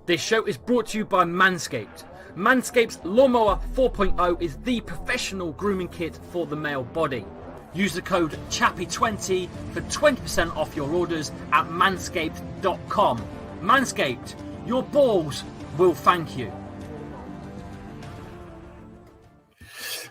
This show is brought to you by Manscaped. Manscaped's Lawnmower 4.0 is the professional grooming kit for the male body. Use the code CHAPPY20 for 20% off your orders at manscaped.com. Manscaped, your balls will thank you.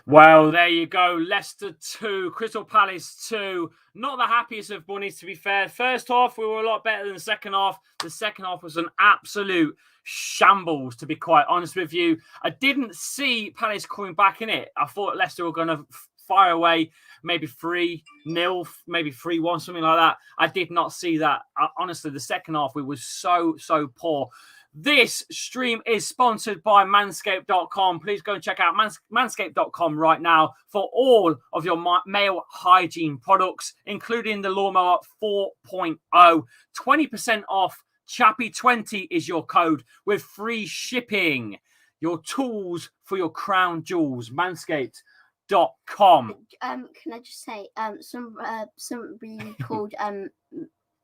Well, there you go. Leicester 2, Crystal Palace 2. Not the happiest of bunnies, to be fair. First half, we were a lot better than the second half. The second half was an absolute shambles, to be quite honest with you. I didn't see Palace coming back in it. I thought Leicester were going to fire away, maybe 3-0, maybe 3-1, something like that. I did not see that. Honestly, the second half, we were so poor. This stream is sponsored by manscaped.com. Please go and check out manscaped.com right now for all of your male hygiene products, including the Lawnmower 4.0. 20% off. Chappy20 is your code with free shipping. Your tools for your crown jewels. Manscaped.com. Can I just say, somebody called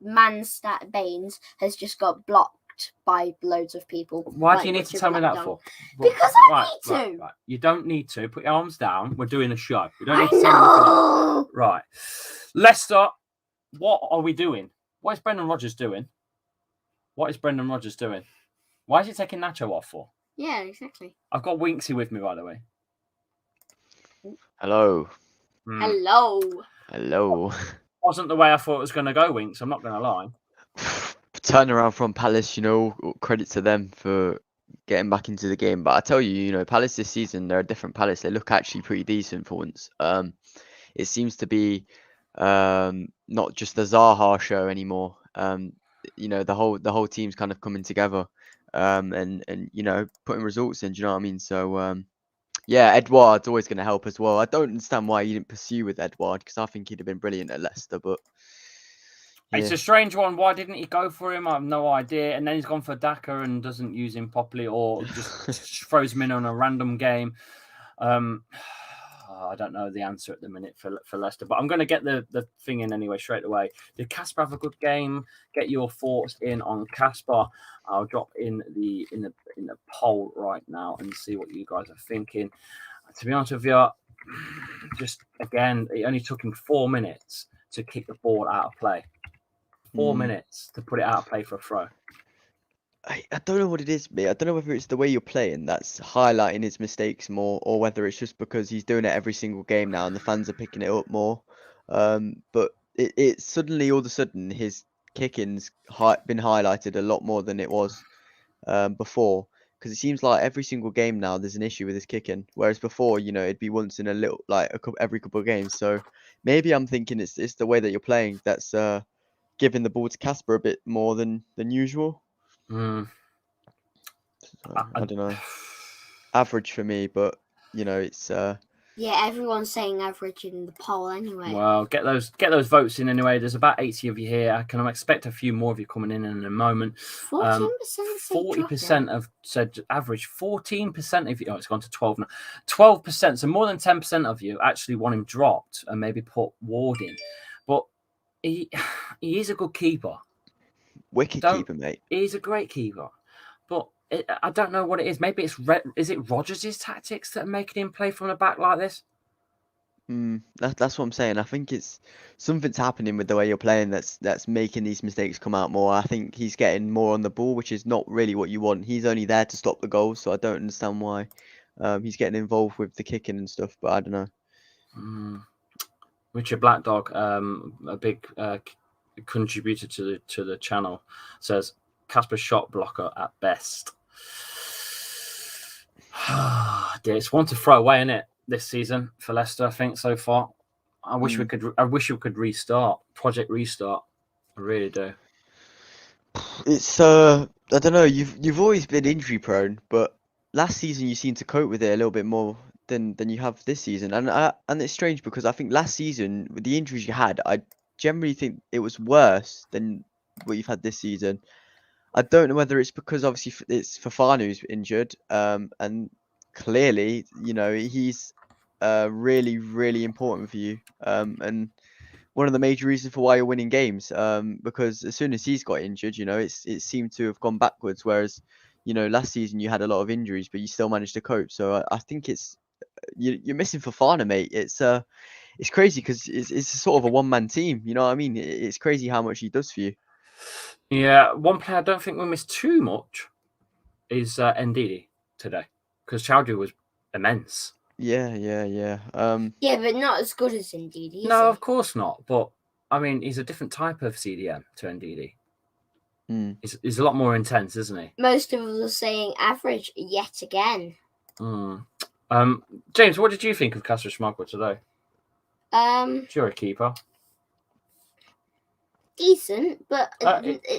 Manstat Baines has just got blocked by loads of people. Why do you need to tell me that for? Because I need to. Right. You don't need to. Put your arms down. We're doing a show. You don't need to tell me that. Right. Leicester, what are we doing? What is Brendan Rodgers doing? Why is he taking Nacho off for? Yeah, exactly. I've got Winksy with me, by the way. Hello. Hello. Wasn't the way I thought it was going to go, Winks. I'm not going to lie. Turnaround from Palace, credit to them for getting back into the game. But I tell you, Palace this season, they're a different Palace. They look actually pretty decent for once. It seems to be not just the Zaha show anymore. The whole team's kind of coming together and putting results in. Do you know what I mean? So yeah, Edouard's always going to help as well. I don't understand why you didn't pursue with Edouard, because I think he'd have been brilliant at Leicester, but. Yeah. It's a strange one. Why didn't he go for him? I have no idea. And then he's gone for Daka and doesn't use him properly, or just throws him in on a random game. I don't know the answer at the minute for Leicester, but I'm going to get the thing in anyway straight away. Did Casper have a good game? Get your thoughts in on Casper. I'll drop in the poll right now and see what you guys are thinking. To be honest with you, just again, it only took him 4 minutes to kick the ball out of play. 4 minutes to put it out of play for a throw. I don't know what it is, mate. I don't know whether it's the way you're playing that's highlighting his mistakes more, or whether it's just because he's doing it every single game now and the fans are picking it up more. But it suddenly, all of a sudden, his kicking's been highlighted a lot more than it was before. Because it seems like every single game now there's an issue with his kicking, whereas before, it'd be once in a little, every couple of games. So maybe I'm thinking it's the way that you're playing that's giving the ball to Casper a bit more than usual. So, I don't know. Average for me, but it's yeah, everyone's saying average in the poll anyway. Well, get those votes in anyway. There's about 80 of you here. I can expect a few more of you coming in a moment. 40% have said average. 14% of you. Oh, it's gone to 12 now. 12%. So more than 10% of you actually want him dropped and maybe put Ward in. But he is a good keeper. Wicked keeper, mate. He's a great keeper, but I don't know what it is. Maybe is it Rodgers' tactics that are making him play from the back like this? That's what I'm saying. I think it's something's happening with the way you're playing that's making these mistakes come out more. I think he's getting more on the ball, which is not really what you want. He's only there to stop the goals, so I don't understand why he's getting involved with the kicking and stuff. But I don't know. Richard Blackdog, a big contributor to the channel, says Casper shot blocker at best. It's one to throw away, isn't it, this season for Leicester? I think so far. I wish we could restart. Project Restart. I really do. It's I don't know. You've always been injury prone, but last season you seemed to cope with it a little bit more than you have this season, and it's strange because I think last season with the injuries you had, I generally think it was worse than what you've had this season. I don't know whether it's because obviously it's Fofana who's injured, and clearly he's really, really important for you, and one of the major reasons for why you're winning games, because as soon as he's got injured, it seemed to have gone backwards, whereas last season you had a lot of injuries, but you still managed to cope. So I think you're missing Fofana, mate. It's crazy because it's sort of a one-man team. You know what I mean? It's crazy how much he does for you. Yeah, one player I don't think we missed too much is Ndidi today, because Chaudhury was immense. Yeah. Yeah, but not as good as Ndidi. No, of course not. But I mean, he's a different type of CDM to Ndidi. He's a lot more intense, isn't he? Most of us are saying average yet again. James, what did you think of Castro Schmeichel today? You're a keeper. Decent, but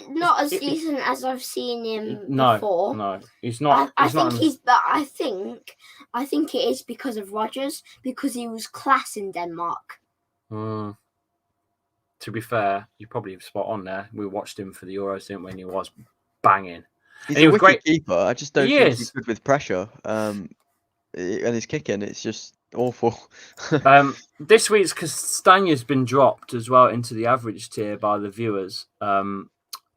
not as decent as I've seen him before. No, he's not. I think it is because of Rodgers, because he was class in Denmark. To be fair, you're probably spot on there. We watched him for the Euros, didn't we? And he was banging. He's a wicked keeper. I just don't think he's good with pressure. And his kicking, it's just awful. This week's Castanha's been dropped as well into the average tier by the viewers.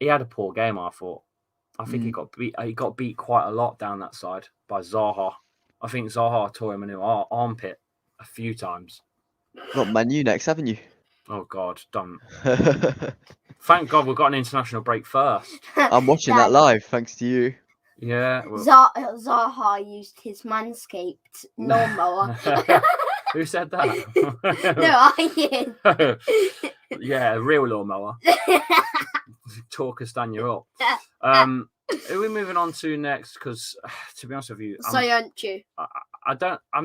He had a poor game, I thought. I think he got beat. He got beat quite a lot down that side by Zaha. I think Zaha tore him a new armpit a few times. Got Man U next, haven't you? Oh God, don't. Thank God we've got an international break first. I'm watching that live, thanks to you. Yeah. Zaha used his Manscaped lawnmower. Who said that? No, I did. Yeah, a real lawnmower. Tore Castagna up. Who are we moving on to next? Because to be honest with you, I'm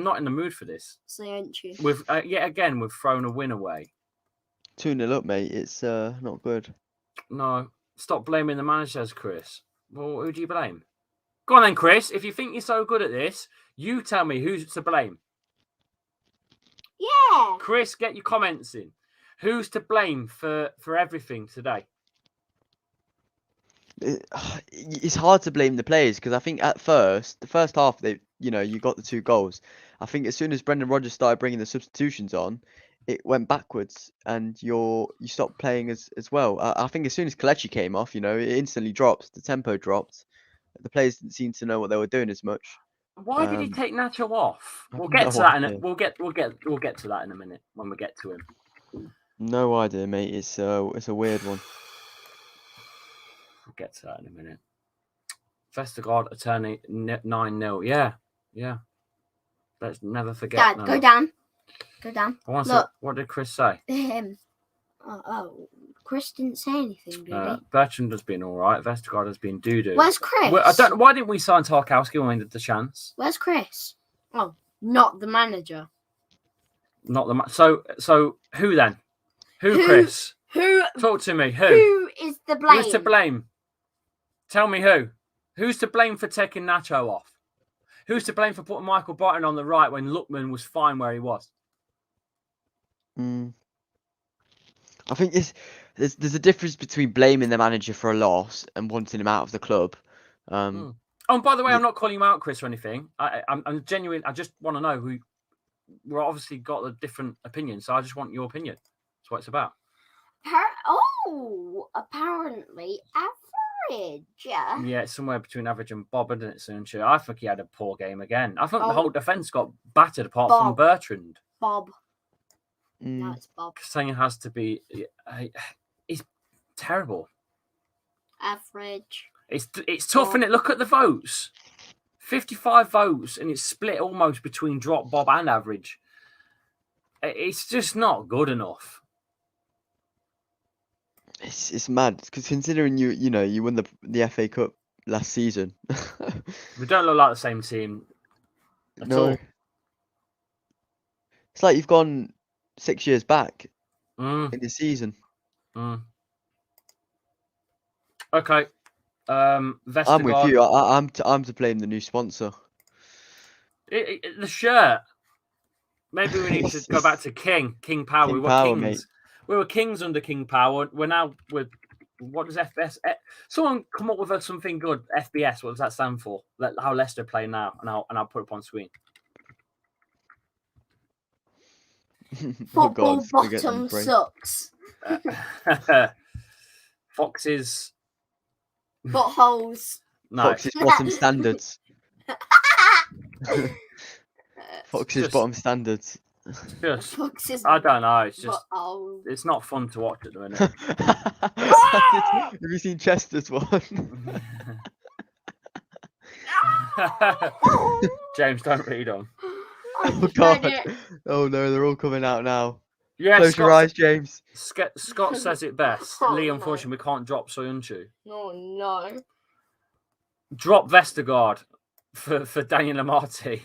not in the mood for this. We've yet again we've thrown a win away. 2-0 up, mate. It's not good. No, stop blaming the managers, Chris. Well, who do you blame? Go on then, Chris. If you think you're so good at this, you tell me who's to blame. Yeah. Chris, get your comments in. Who's to blame for everything today? It's hard to blame the players because I think at the first half, you got the 2 goals. I think as soon as Brendan Rodgers started bringing the substitutions on, it went backwards and you stopped playing as well. I think as soon as Kelechi came off, it instantly dropped. The tempo dropped. The players didn't seem to know what they were doing as much. Why did he take Nacho off? We'll get to that we'll get to that in a minute when we get to him. No idea, mate. It's a weird one. We'll get to that in a minute. Vestergaard attorney 9-0. Yeah. Let's never forget. Dad, go down. Look. What did Chris say? Chris didn't say anything, did he? Bertrand has been all right. Vestergaard has been doo-doo. Where's Chris? Why didn't we sign Tarkowski when we did the chance? Where's Chris? Oh, not the manager. So who then? Who, Chris? Who? Talk to me. Who is the blame? Who's to blame? Tell me who. Who's to blame for taking Nacho off? Who's to blame for putting Michael Barton on the right when Lookman was fine where he was? I think there's a difference between blaming the manager for a loss and wanting him out of the club. Oh, and by the way, I'm not calling you out, Chris, or anything. I'm genuine. I just want to know who. We're obviously got a different opinion, so I just want your opinion. That's what it's about. Apparently average. Yeah, it's somewhere between average and Bob, isn't it, Sunchu? I think he had a poor game again. I think the whole defence got battered apart from Bertrand. Bob. No, it's Bob. Saying has to be. He's terrible. Average. It's tough, isn't it? Look at the votes. 55 votes, and it's split almost between drop, Bob, and average. It's just not good enough. It's mad because considering you won the FA Cup last season. We don't look like the same team at all. It's like you've gone 6 years back in the season. Okay. Vestergaard. I'm with you. I'm to blame the new sponsor. The shirt. Maybe we need to go back to King Power. We were kings. Mate. We were kings under King Power. We're now with what does FBS? Someone come up with something good. FBS. What does that stand for? How Leicester play now, and I'll put it up on screen. Football bottom sucks. Foxes. Buttholes. No. Fox's bottom standards. Fox's Just- bottom standards. Just, Foxes. I don't know. It's just, Oh. it's not fun to watch at the minute. Have you seen Chester's one? James, don't read on. Oh God! Oh no, they're all coming out now. Yeah, Close your eyes, James. Scott says it best. Oh, Lee, no. unfortunately, we can't drop Soyuncu. Oh no. Drop Vestergaard for Daniel Amati.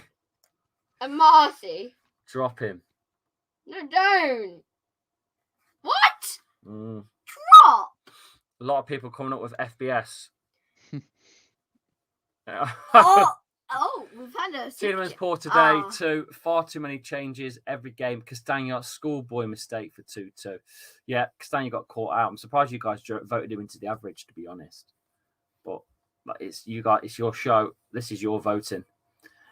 And Marty. Drop him. No, don't. What? Mm. Drop. A lot of people coming up with FBS. Oh, we've had a. Cinnamons poor today Ah. too. Far too many changes every game. Castagna, schoolboy mistake for 2-2. Yeah, Castagna got caught out. I'm surprised you guys voted him into the average, to be honest. But it's you guys. It's your show. This is your voting.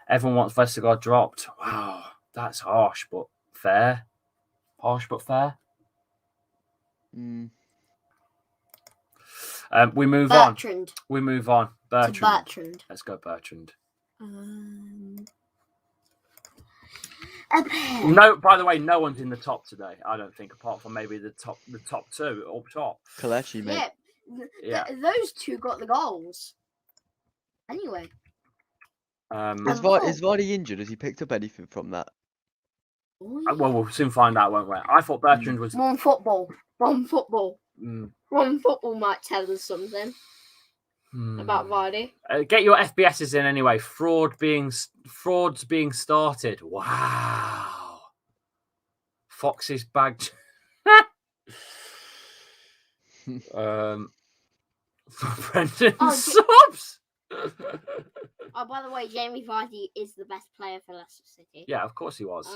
Everyone wants Vestergaard dropped. Wow, that's harsh but fair. Harsh but fair. Mm. We move Bertrand. on. We move on. Bertrand. To Bertrand. Let's go, Bertrand. Okay. No, by the way, no one's in the top today. I don't think, apart from maybe the top two up top. Kalechi, mate. Yeah, those two got the goals. Anyway. Is Vardy injured? Has he picked up anything from that? Well, we'll soon find out, won't we? I thought Bertrand was. One football. One football. Mm, One football might tell us something about Vardy. Get your FBSs in anyway. Frauds being started. Wow. Fox's bagged. Brendan subs. Oh, by the way, Jamie Vardy is the best player for Leicester City. Yeah, of course he was.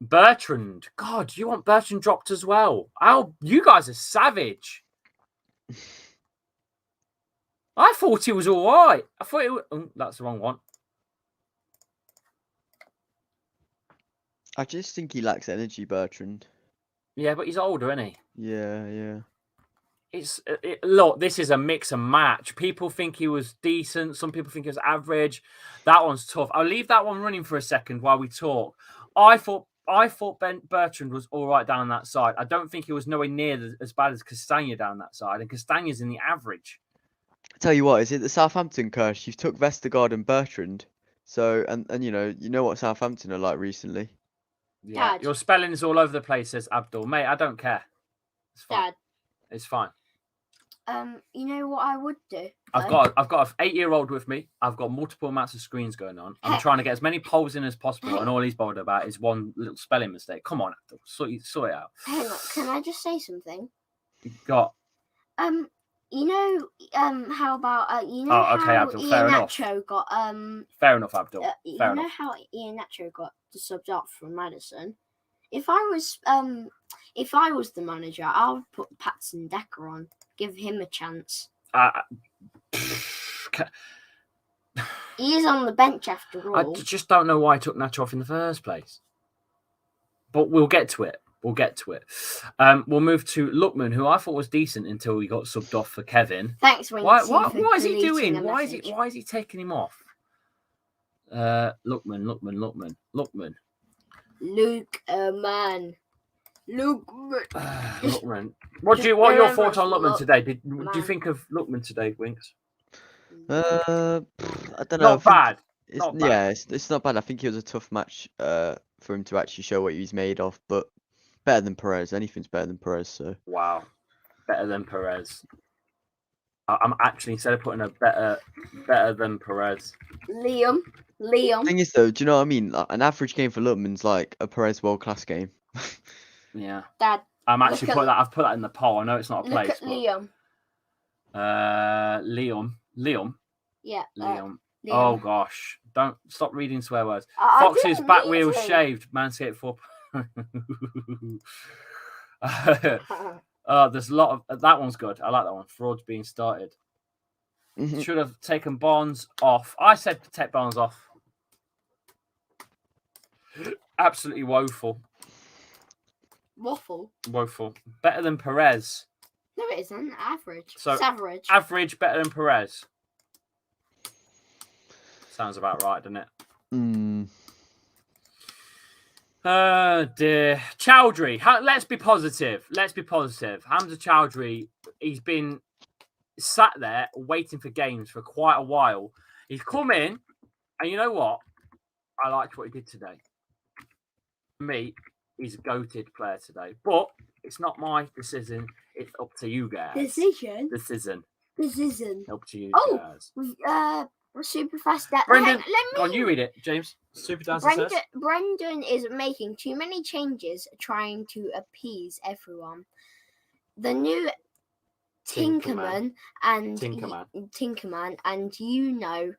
Bertrand. God, you want Bertrand dropped as well? Ow, you guys are savage. I thought he was all right. I thought it was... Oh, that's the wrong one. I just think he lacks energy, Bertrand. Yeah, but he's older, isn't he? Yeah. Look, this is a mix and match. People think he was decent. Some people think he was average. That one's tough. I'll leave that one running for a second while we talk. I thought Bertrand was all right down that side. I don't think he was nowhere near as bad as Castagna down that side. And Castagna's in the average. Tell you what, is it the Southampton curse? You've took Vestergaard and Bertrand. So and you know what Southampton are like recently. Yeah, Dad. your spelling's all over the place, says Abdul. Mate, I don't care. It's fine. Dad. It's fine. You know what I would do? I've got an 8-year-old with me. I've got multiple amounts of screens going on. I'm trying to get as many polls in as possible, and all he's bothered about is one little spelling mistake. Come on, Abdul, sort it out. Hang on, can I just say something? You've got. You know, how about you know Oh, okay, how Abdul, fair enough. Iheanacho got Fair enough, Abdul. you Fair know enough. how Iheanacho got the subs up from Maddison. If I was the manager, I would put Patson Decker on, give him a chance. He is on the bench after I all. just don't know why I took Nacho off in the first place. But we'll get to it. We'll move to Lookman, who I thought was decent until he got subbed off for Kevin. Thanks, Why is he doing? Why is he taking him off? Lookman. Luke, man. Lookman. What are your thoughts on Lookman today? Do you think of Lookman today, Winks? I don't know. Not bad. Yeah, it's not bad. I think it was a tough match for him to actually show what he's made of, but better than Perez. Anything's better than Perez. So wow, better than Perez. I'm actually, instead of putting a better than Perez. Liam. The thing is, though, do you know what I mean? Like, an average game for Lookman's like a Perez world class game. Yeah. Dad. I've put that in the poll. I know it's not a place. Look at but... Liam. Liam. Yeah. Liam. Liam. Oh gosh! Don't stop reading swear words. I Fox's didn't back mean wheel to. shaved. Manscaped 4. There's a lot of that one's good. I like that one. Frauds being started. Should have taken Barnes off. I said to take Barnes off. Absolutely woeful. Waffle. Woeful. Better than Perez. No, it isn't. Average. So, It's average. Average, better than Perez. Sounds about right, doesn't it? Hmm. Oh dear. Chaudhury. Let's be positive. Hamza Chaudhury, he's been sat there waiting for games for quite a while. He's come in, and you know what? I liked what he did today. For me, he's a goated player today. But it's not my decision. It's up to you guys. Decision. Up to you guys. Super fast. Brendan, go on, you read it, James. Super Dance says. Brendan is making too many changes, trying to appease everyone. The new Tinkerman, and you know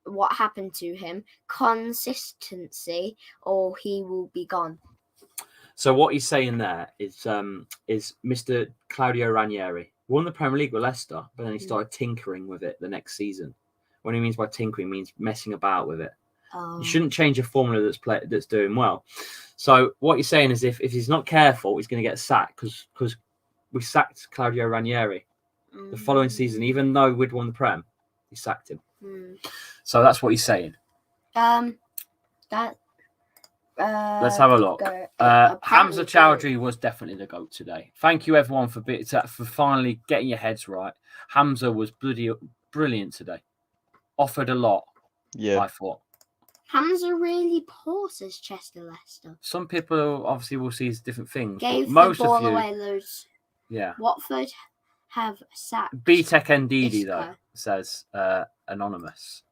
what happened to him. Consistency, or he will be gone. So what he's saying there is Mr. Claudio Ranieri won the Premier League with Leicester, but then he started tinkering with it the next season. What he means by tinkering means messing about with it. You shouldn't change a formula that's doing well. So what he's saying is if he's not careful, he's going to get sacked because we sacked Claudio Ranieri the following season, even though we'd won the Prem, he sacked him. So that's what he's saying. Let's have a look. Hamza Chaudhury was definitely the GOAT today. Thank you everyone for finally getting your heads right. Hamza was brilliant today. Offered a lot. Yeah, I thought. Hamza really poor, says Chester Leicester. Some people obviously will see different things. Gave most the ball of you, away loads. Yeah. Watford have sacked. BTEC Ndidi though says anonymous.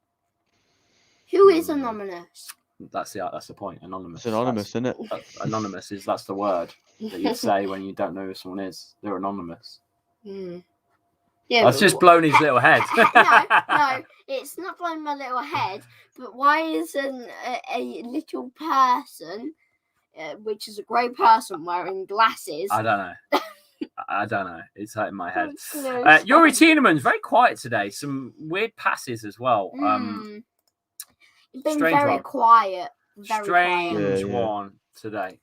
Who is anonymous? That's the point. Anonymous. it's anonymous, isn't it? Anonymous that's the word that you say when you don't know who someone is. They're anonymous. Yeah, that's just blown his little head. no, it's not blown my little head. But why isn't a little person, which is a grey person wearing glasses? I don't know. It's hurting my head. Youri Tielemans very quiet today. Some weird passes as well. It's been very quiet. Strange one today.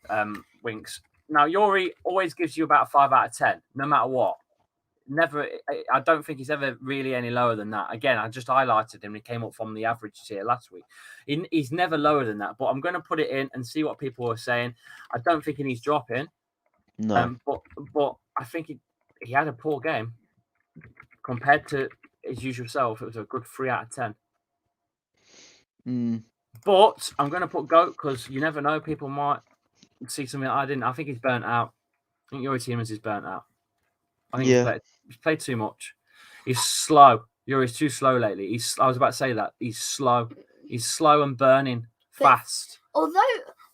Winks. Now Youri always gives you about a 5 out of 10, no matter what. Never. I don't think he's ever really any lower than that. Again, I just highlighted him. He came up from the average tier last week. He's never lower than that. But I'm going to put it in and see what people are saying. I don't think he needs dropping. No. But I think he had a poor game compared to his usual self. It was a good 3 out of 10. But I'm going to put GOAT because you never know. People might see something I didn't. I think he's burnt out. I think Youri Tielemans is burnt out. I think he's played too much. He's slow. Yuri's too slow lately. I was about to say that. He's slow. He's slow and burning fast. Although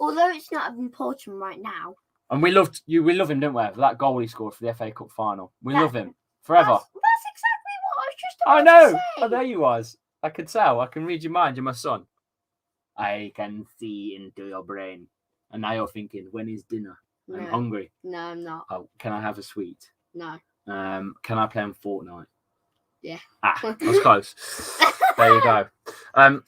it's not important right now. And we love him, didn't we? For that goal he scored for the FA Cup final. We love him forever. That's exactly what I was just about to say. Oh, there you was. I could tell. I can read your mind. You're my son. I can see into your brain. And now you're thinking, when is dinner? I'm hungry. No, I'm not. Oh, can I have a sweet? No. Can I play on Fortnite? Yeah. I was close. There you go.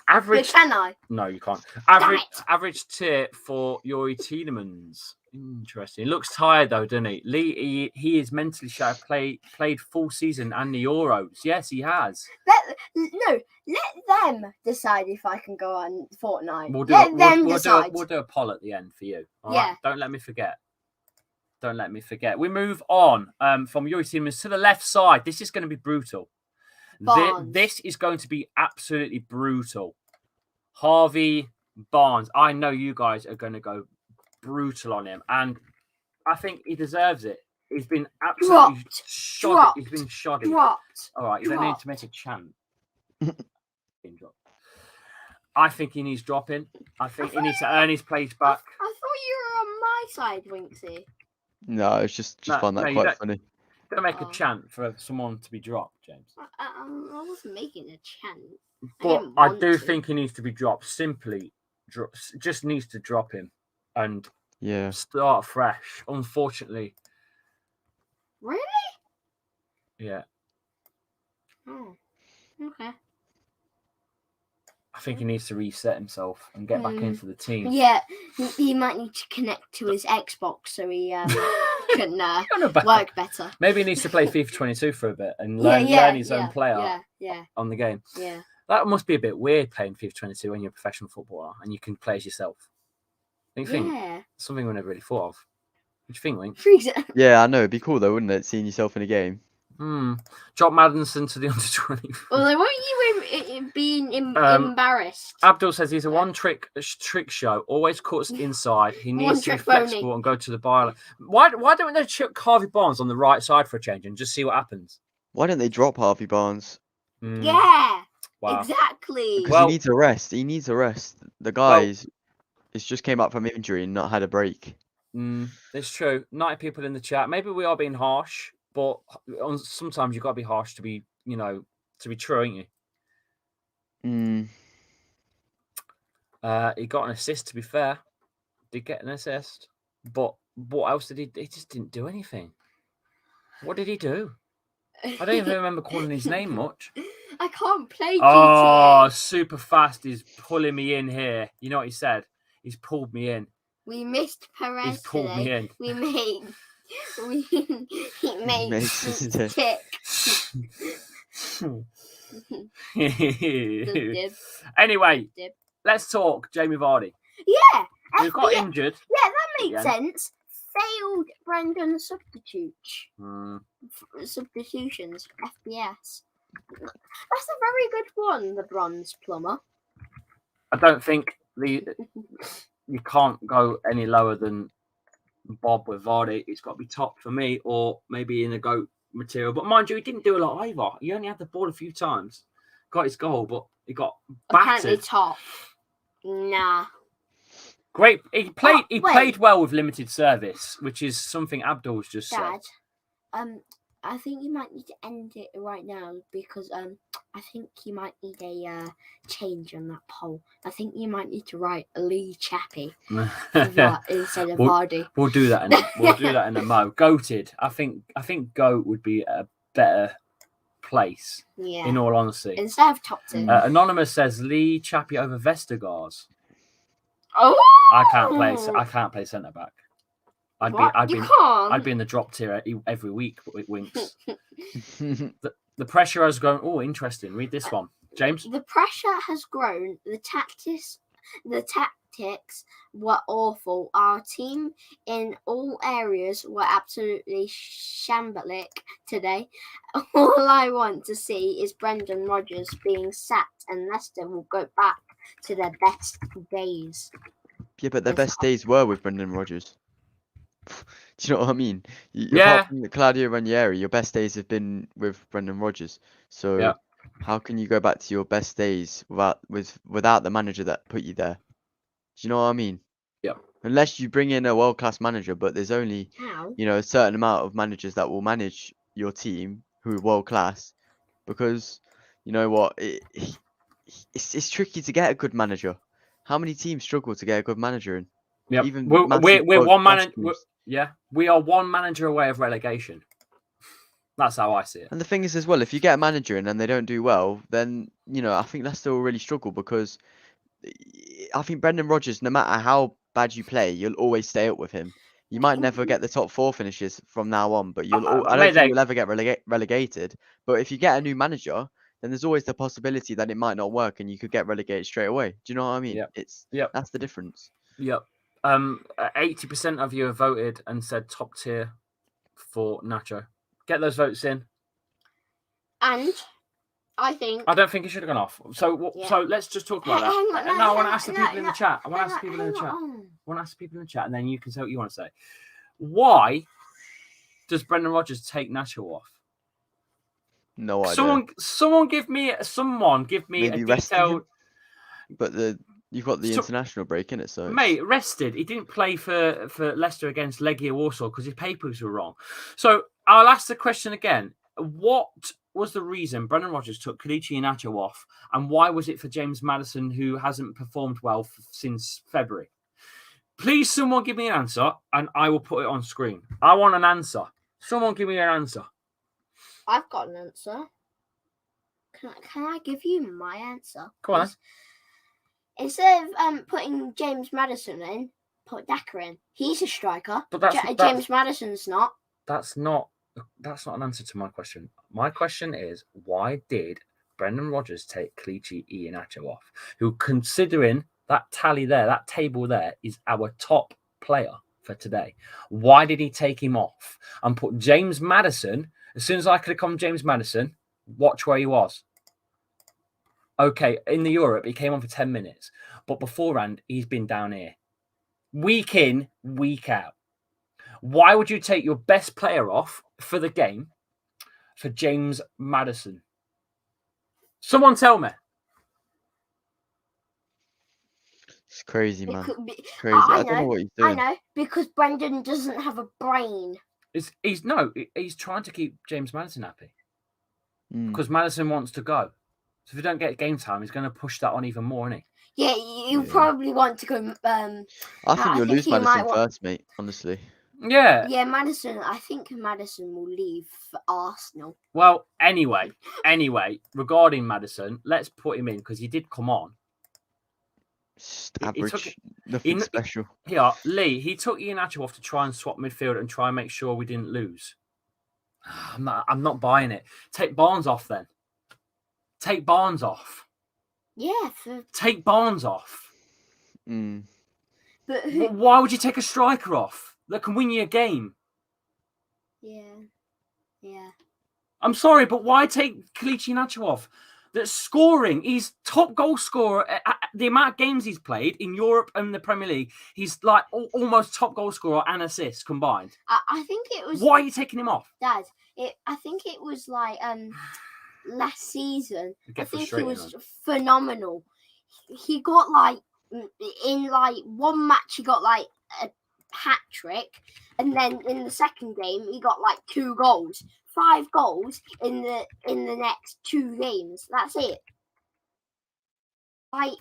Average. But can I? No, you can't. Average tier for Youri Tielemans. Interesting. He looks tired though, doesn't he? Lee, he is mentally sharp. Played full season and the Euros. Yes, he has. Let them decide if I can go on Fortnite. We'll do a poll at the end for you. All right? Don't let me forget. We move on from Youri Tielemans to the left side. This is going to be brutal. This is going to be absolutely brutal. Harvey Barnes. I know you guys are going to go brutal on him, and I think he deserves it. He's been absolutely shoddy. He's been shoddy. Dropped. All right, you don't need to make a chant. I think he needs dropping. I think he needs to earn his place back. I thought you were on my side, Winksy. No, it's just find that quite funny. Don't make a chant for someone to be dropped, James. I wasn't making a chant. But I do think he needs to be dropped. Simply, just needs to drop him and start fresh. Unfortunately. Really? Yeah. Oh, okay. I think he needs to reset himself and get back into the team. Yeah, he might need to connect to his Xbox so he can work better. Maybe he needs to play FIFA 22 for a bit and learn his own player on the game. Yeah. That must be a bit weird playing FIFA 22 when you're a professional footballer and you can play as yourself. Don't you think? Yeah. Something we never really thought of. What do you think, Wink? Yeah, I know. It'd be cool though, wouldn't it? Seeing yourself in a game. Drop Maddison to the under 20. Although, won't you being embarrassed? Abdul says he's a one-trick show. Always cuts inside. He needs to be flexible and go to the byline. Why don't they chuck Harvey Barnes on the right side for a change and just see what happens? Why don't they drop Harvey Barnes? Yeah, wow. exactly. Because he needs a rest. He needs a rest. The guy is just came up from injury and not had a break. It's true. 90 people in the chat. Maybe we are being harsh, but sometimes you've got to be harsh to be, to be true, ain't you? He got an assist, to be fair. Did get an assist. But what else did he do? He just didn't do anything. What did he do? I don't even remember calling his name much. I can't play GTA. Oh, super fast. He's pulling me in here. You know what he said? He's pulled me in. We missed Perez. He's pulled me in. He made tick. Anyway, let's talk Jamie Vardy. Yeah. He got injured. Yeah, that makes sense. Failed Brendan substitutions, FPS. That's a very good one, the bronze plumber. I don't think you can't go any lower than Bob with Vardy. It's got to be top for me, or maybe in the GOAT material. But mind you, he didn't do a lot either. He only had the ball a few times. Got his goal, but he got battered. Apparently top. Nah. Great. He played well with limited service, which is something Abdul's just said. Dad, I think you might need to end it right now because I think you might need a change on that poll. I think you might need to write Lee Chappie instead of Vardy. We'll do that. We'll do that in a mo. Goated. I think Goat would be a better place. Yeah. In all honesty, instead of top 2. Anonymous says Lee Chappie over Vestergaard. Oh. I can't play centre back. I'd be in the drop tier every week with Winks. the pressure has grown. Oh, interesting. Read this one, James. The pressure has grown. The tactics were awful. Our team in all areas were absolutely shambolic today. All I want to see is Brendan Rodgers being sacked and Leicester will go back to their best days. Yeah, but their best days were with Brendan Rodgers. Do you know what I mean? Yeah. Apart from Claudio Ranieri, your best days have been with Brendan Rodgers. So how can you go back to your best days without the manager that put you there? Do you know what I mean? Yeah. Unless you bring in a world-class manager, but there's only a certain amount of managers that will manage your team who are world-class, because you know what, it's tricky to get a good manager. How many teams struggle to get a good manager in? Yeah, Even we're one manager. We are one manager away of relegation. That's how I see it. And the thing is, as well, if you get a manager in and they don't do well, then I think Leicester will really struggle, because I think Brendan Rodgers, no matter how bad you play, you'll always stay up with him. You might never get the top 4 finishes from now on, but I don't think you'll ever get relegated. But if you get a new manager, then there's always the possibility that it might not work and you could get relegated straight away. Do you know what I mean? That's the difference. Yep. 80% of you have voted and said top tier for Nacho. Get those votes in. And I don't think it should have gone off. So let's just talk about that. I want to ask the people in the chat. I want to ask the people in the chat, and then you can say what you want to say. Why does Brendan Rodgers take Nacho off? No idea. Someone give me maybe a detailed. But you've got the international break in it, so mate, rested. He didn't play for Leicester against Legia Warsaw because his papers were wrong. So I'll ask the question again. What was the reason Brendan Rodgers took Kelechi Iheanacho off, and why was it for James Maddison, who hasn't performed well since February? Please, someone give me an answer, and I will put it on screen. I want an answer. Someone give me an answer. I've got an answer. Can I give you my answer? Go on. Instead of putting James Maddison in, put Decker in. He's a striker. But James Maddison's not. That's not an answer to my question. My question is, why did Brendan Rodgers take Kelechi Iheanacho off, who, considering that tally there, that table there, is our top player for today? Why did he take him off and put James Maddison? As soon as I could have come James Maddison, watch where he was. Okay, in the Europe, he came on for 10 minutes. But beforehand, he's been down here. Week in, week out. Why would you take your best player off for the game for James Maddison? Someone tell me. It's crazy, It man. could be. Crazy. I don't know what he's I doing. know, because Brendan doesn't have a brain. He's trying to keep James Maddison happy Mm. because Maddison wants to go. So if he don't get game time, he's going to push that on even more, isn't he? Yeah, you probably want to go. I think you'll lose he might Maddison wa- first, mate. Honestly. Yeah. Yeah, Maddison. I think Maddison will leave for Arsenal. Well, anyway, regarding Maddison, let's put him in because he did come on. Just He took average. it- Nothing he- special. Here, Lee, he took Iheanacho off to try and swap midfield and try and make sure we didn't lose. I'm not buying it. Take Barnes off then. Take Barnes off. Yeah, Take Barnes off. Mm. but who? Why would you take a striker off that can win you a game? Yeah. I'm sorry, but why take Kelechi Iheanacho off? That's scoring. He's top goal scorer. The amount of games he's played in Europe and the Premier League, he's like almost top goal scorer and assists combined. I think it was. Why are you taking him off? Dad, I think it was like last season. You I get think he frustrated, was man. phenomenal. He got like in like one match he got like a hat trick, and then in the second game he got like 2 goals, 5 goals in the next 2 games. That's it. Like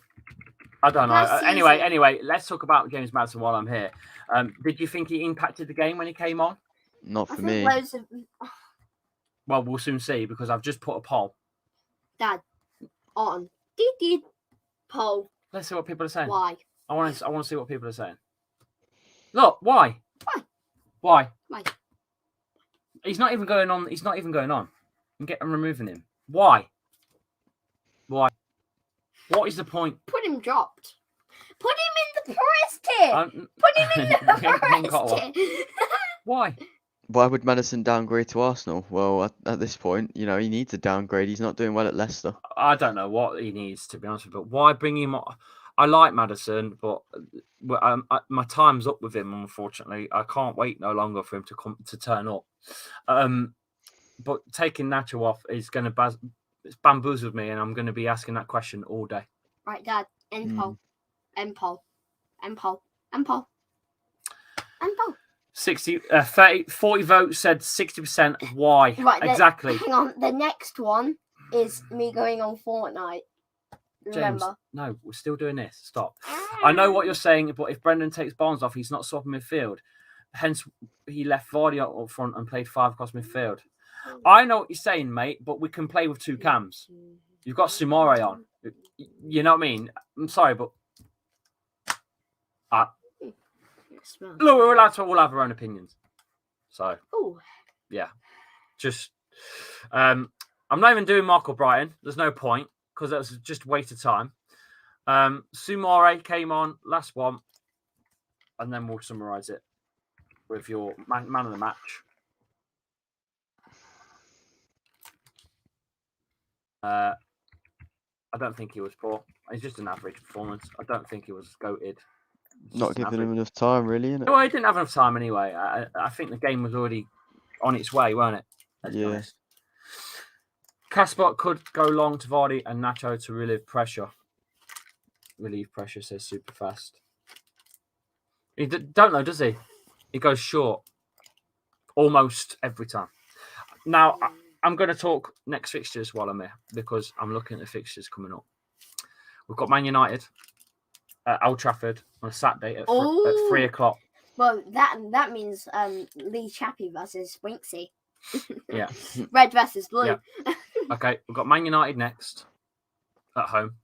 I don't know. last Anyway, let's talk about James Maddison while I'm here. Did you think he impacted the game when he came on? Not I for think me. loads of Well, we'll soon see because I've just put a poll. Dad on poll. Let's see what people are saying. Why? I want to see what people are saying. Look, why? Why? He's not even going on. He's not even going on. I'm removing him. Why? What is the point? Put him dropped. Put him in the forest tier. Put him in the forest tier. Why? Why would Maddison downgrade to Arsenal? Well, at this point, he needs a downgrade. He's not doing well at Leicester. I don't know what he needs, to be honest with you, but why bring him on? I like Maddison, but my time's up with him, unfortunately. I can't wait no longer for him to turn up. But taking Nacho off is going to bamboozle me, and I'm going to be asking that question all day. Right, Dad. End poll. 40 votes said 60%. Why? Right, exactly. Hang on. The next one is me going on Fortnite. Remember? James, no, we're still doing this. Stop. I know what you're saying, but if Brendan takes Barnes off, he's not swapping midfield. Hence, he left Vardy up front and played 5 across midfield. I know what you're saying, mate, but we can play with 2 cams. You've got Sumare on. You know what I mean? I'm sorry, but look, we're allowed to all have our own opinions. So, yeah. Just, I'm not even doing Mark or Brighton. There's no point because that was just a waste of time. Sumare came on, last one, and then we'll summarise it with your man of the match. I don't think he was poor. It's just an average performance. I don't think he was goated. Not giving him enough time, really, innit? Well, he didn't have enough time anyway. I think the game was already on its way, weren't it? Let's be honest. Kasper could go long to Vardy and Nacho to relieve pressure. Relieve pressure, says super fast. He don't know, does he? He goes short almost every time. Now, I'm going to talk next fixtures while I'm here because I'm looking at the fixtures coming up. We've got Man United at Old Trafford on a Saturday at 3 o'clock. Well, that means Lee Chappie versus Winksy. Yeah. Red versus blue. Yeah. Okay, we've got Man United next at home.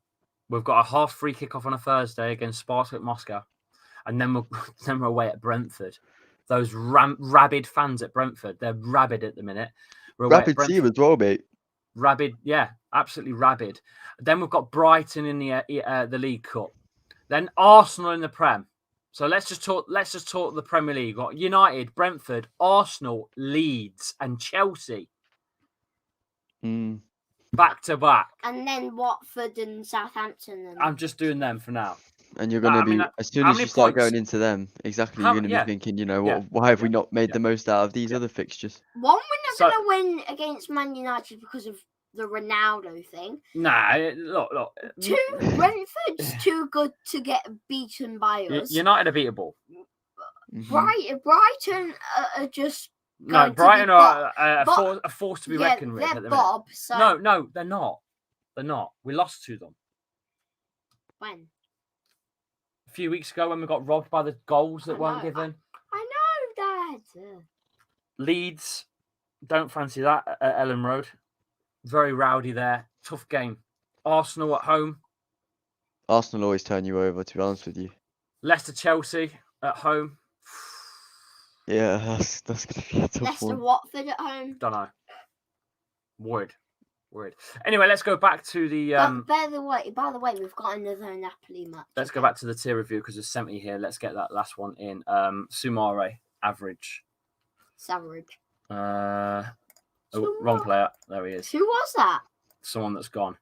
We've got a half free kickoff on a Thursday against Spartak Moscow. And then we're away at Brentford. Those rabid fans at Brentford, they're rabid at the minute. Rabid team as well, mate. Rabid, yeah. absolutely rabid. Then we've got Brighton in the League Cup. Then Arsenal in the Prem. So let's just talk the Premier League. We've got United, Brentford, Arsenal, Leeds, and Chelsea. Back to back. And then Watford and Southampton. I'm just doing them for now. And you're going to be, as soon as you start going into them, you're going to be thinking, why have we not made the most out of these other fixtures? One, we're not going to win against Man United because of the Ronaldo thing. Nah, look. Two, Brentford's too good to get beaten by us. United are beatable. Brighton are just... No, Brighton are a force to be reckoned with. They're Bob. So... No, they're not. They're not. We lost to them. When? A few weeks ago when we got robbed by the goals that weren't given. I know, Dad. Leeds, don't fancy that at Ellen Road. Very rowdy there. Tough game. Arsenal at home. Arsenal always turn you over, to be honest with you. Leicester, Chelsea at home. Yeah, that's going to be a tough Leicester, one. Watford at home. Don't know. Worried. Anyway, let's go back to the... By the way, we've got another Napoli match. Let's go back to the tier review because there's 70 here. Let's get that last one in. Sumare, average. Savage. Wrong player. There he is. Who was that? Someone that's gone.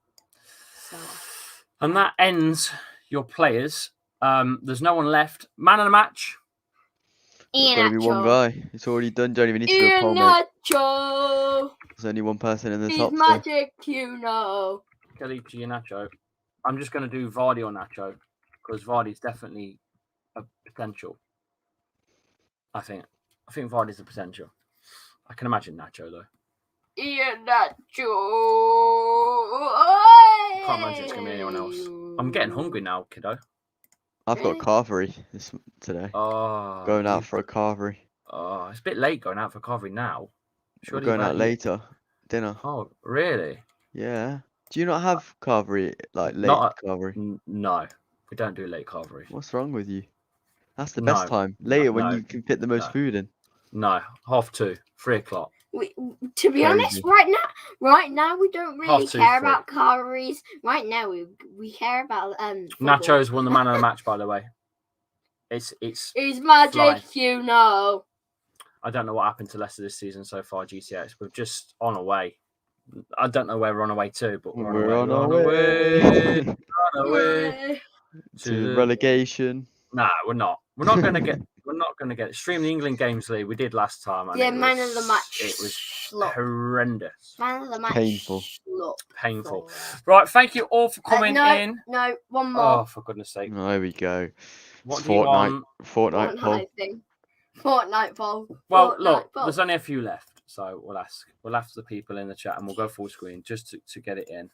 And that ends your players. There's no one left. Man of the match. There's got to be one guy. It's already done. Don't even need to do a poll, mate. Iheanacho. There's only one person in the He's top. magic, you know. Goalkeeper Iheanacho. I'm just going to do Vardy or Nacho because Vardy's definitely a potential. I think Vardy's a potential. I can imagine Nacho though. Iheanacho. Can't imagine it's going to be anyone else. I'm getting hungry now, kiddo. I've got carvery today. Oh, going out for a carvery. Oh, it's a bit late going out for carvery now. We're going out later. Dinner. Oh, really? Yeah. Do you not have carvery, like late carvery? No, we don't do late carvery. What's wrong with you? That's the best time. Later when you can fit the most food in. No, 2:30, 3:00. To be honest, right now we don't really care about carveries. Right now we care about Nacho's won the man of the match, by the way. It's magic, flying. you know. I don't know what happened to Leicester this season so far, GTX. We're just on our way. I don't know where we're on our way to, but we're on our way to relegation. Nah, we're not. We're not going to get. We're not going to get stream the England games league. We did last time. And man of the match. It was horrendous. Man of the match. Painful. Right. Thank you all for coming in. No, one more. Oh, for goodness sake. Oh, there we go. What Fortnite poll. Fortnite poll. Well, look, there's only a few left, so we'll ask the people in the chat, and we'll go full screen just to get it in.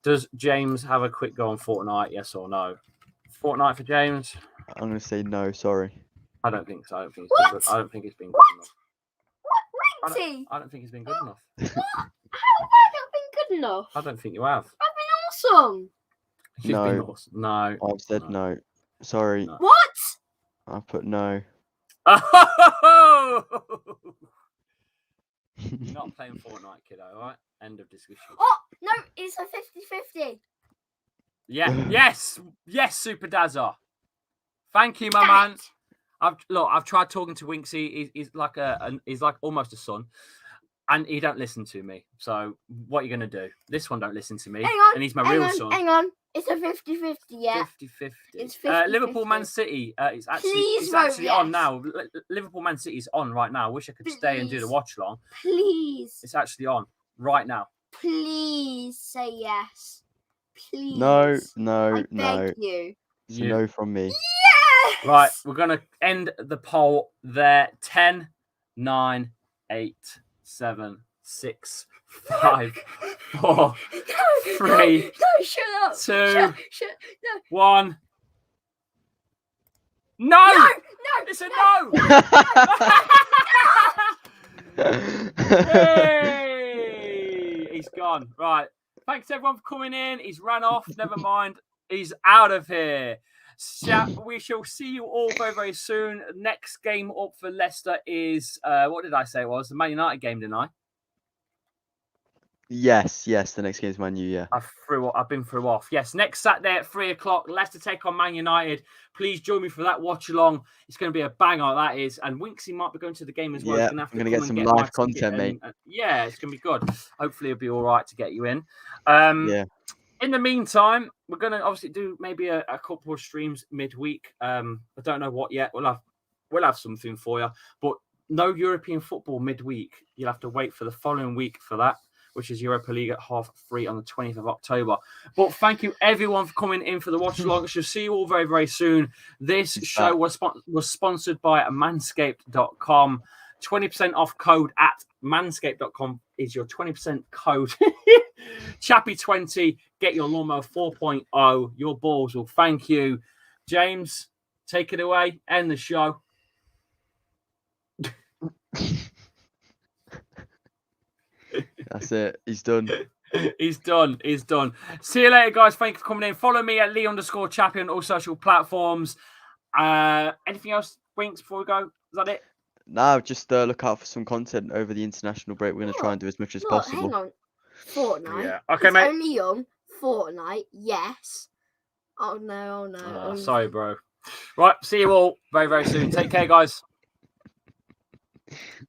Does James have a quick go on Fortnite? Yes or no? Fortnite for James? I'm going to say no, sorry. I don't think so. I don't think it's been good enough. What? Rigsy? I don't think it's been good enough. What? How have I not been good enough? I don't think you have. I've been awesome. You've been awesome. No. I've said no. Sorry. No. What? I put no. Oh! You're not playing Fortnite, kiddo, alright? End of discussion. Oh, no, it's a 50-50. Yeah, yes, Super Dazza. Thank you, my man. I've tried talking to Winksy. He's like he's like almost a son, and he don't listen to me. So what are you gonna do? This one don't listen to me, and he's my real son. Hang on, it's a 50-50, yeah. 50-50. It's 50-50. Liverpool Man City. It's actually on now. Liverpool Man City is on right now. I wish I could stay and do the watch along. Please. It's actually on right now. Please say yes. Please. No. I beg you. It's a no from me. Yes! Right, we're going to end the poll there. 10, 9, 8, 7, 6, 5, 4, 3, no, shut up. 2, Shut, no. 1. No! It's a no! Hey! He's gone. Right. Thanks everyone for coming in. He's ran off. Never mind. He's out of here. We shall see you all very, very soon. Next game up for Leicester is what did I say it was? The Man United game, didn't I? Yes, the next game's Man U, yeah. I've been through off. Yes, next Saturday at 3:00, Leicester take on Man United. Please join me for that watch along. It's going to be a banger, that is. And Winksy might be going to the game as well. Yeah, He's I'm going to get some live content, mate. Yeah, it's going to be good. Hopefully, it'll be all right to get you in. Yeah. In the meantime, we're going to obviously do maybe a couple of streams midweek. I don't know what yet. We'll have something for you, but no European football midweek. You'll have to wait for the following week for that, which is Europa League at 3:30 on the 20th of October. But thank you, everyone, for coming in for the watch along. I shall see you all very, very soon. This show was sponsored by manscaped.com. 20% off code at manscaped.com is your 20% code. Chappy20, get your lawnmower 4.0. Your balls will thank you. James, take it away. End the show. That's it. He's done. He's done. See you later, guys. Thank you for coming in. Follow me at Lee_Chappy on all social platforms. Anything else, Winks, before we go? Is that it? No, just look out for some content over the international break. We're going to try and do as much as possible. Hang on. Fortnite. Yeah. Okay, it's mate. Only young. Fortnite. Yes. Oh no. Sorry, bro. Right. See you all very, very soon. Take care, guys.